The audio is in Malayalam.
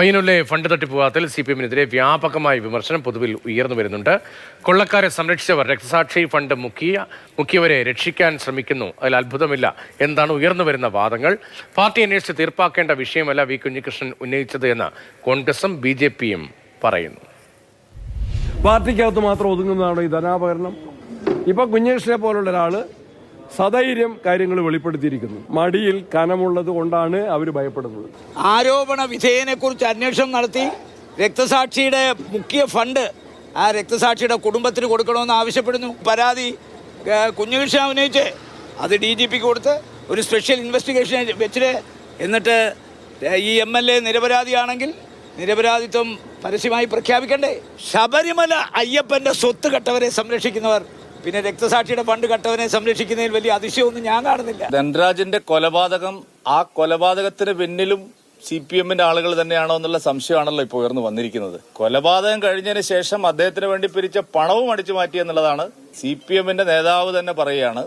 പയ്യന്നൂരിലെ ഫണ്ട് തട്ടിപ്പ് വിവാദത്തിൽ CPM-നെതിരെ വ്യാപകമായ വിമർശനം പൊതുവിൽ ഉയർന്നു വരുന്നുണ്ട്. കൊള്ളക്കാരെ സംരക്ഷിച്ചവർ രക്തസാക്ഷി ഫണ്ട് മുക്കിയവരെ രക്ഷിക്കാൻ ശ്രമിക്കുന്നു. അതിൽ അത്ഭുതമില്ല. എന്താണ് ഉയർന്നു വരുന്ന വാദങ്ങൾ? പാർട്ടി അന്വേഷിച്ച് തീർപ്പാക്കേണ്ട വിഷയമല്ല വി കുഞ്ഞികൃഷ്ണൻ ഉന്നയിച്ചത് എന്ന് കോൺഗ്രസും BJP-യും പറയുന്നു. പാർട്ടിക്കകത്ത് മാത്രം ഒതുങ്ങുന്നതാണോ ഈ ധനാപകരണം? ഇപ്പൊ കുഞ്ഞികൃഷ്ണനെ പോലുള്ള ഒരാള് സധൈര്യം കാര്യങ്ങൾ വെളിപ്പെടുത്തിയിരിക്കുന്നു. മടിയിൽ കനമുള്ളത് കൊണ്ടാണ് അവർ ഭയപ്പെടുന്നത്. ആരോപണ വിധേയനെ കുറിച്ച് അന്വേഷണം നടത്തി രക്തസാക്ഷിയുടെ മുഖ്യ ഫണ്ട് ആ രക്തസാക്ഷിയുടെ കുടുംബത്തിന് കൊടുക്കണമെന്ന് ആവശ്യപ്പെടുന്നു. പരാതി കുഞ്ഞികൃഷ്ണൻ ഉന്നയിച്ച് അത് DGP-ക്ക് കൊടുത്ത് ഒരു സ്പെഷ്യൽ ഇൻവെസ്റ്റിഗേഷൻ വെച്ചിട്ട് എന്നിട്ട് ഈ MLA നിരപരാധിയാണെങ്കിൽ നിരപരാധിത്വം പരസ്യമായി പ്രഖ്യാപിക്കണ്ടേ? ശബരിമല അയ്യപ്പന്റെ സ്വത്ത് കട്ടവരെ സംരക്ഷിക്കുന്നവർ പിന്നെ രക്തസാക്ഷിയുടെ ഫണ്ട് കട്ടവനെ സംരക്ഷിക്കുന്നതിൽ വലിയ അതിശയമൊന്നും ഞാൻ കാണുന്നില്ല. ധനരാജിന്റെ കൊലപാതകം, ആ കൊലപാതകത്തിന് പിന്നിലും CPM-ന്റെ ആളുകൾ തന്നെയാണോ എന്നുള്ള സംശയമാണല്ലോ ഇപ്പോൾ ഉയർന്നു വന്നിരിക്കുന്നത്. കൊലപാതകം കഴിഞ്ഞതിന് ശേഷം അദ്ദേഹത്തിന് വേണ്ടി പിരിച്ച പണവും അടിച്ചു മാറ്റി എന്നുള്ളതാണ് CPM-ന്റെ നേതാവ് തന്നെ പറയുകയാണ്.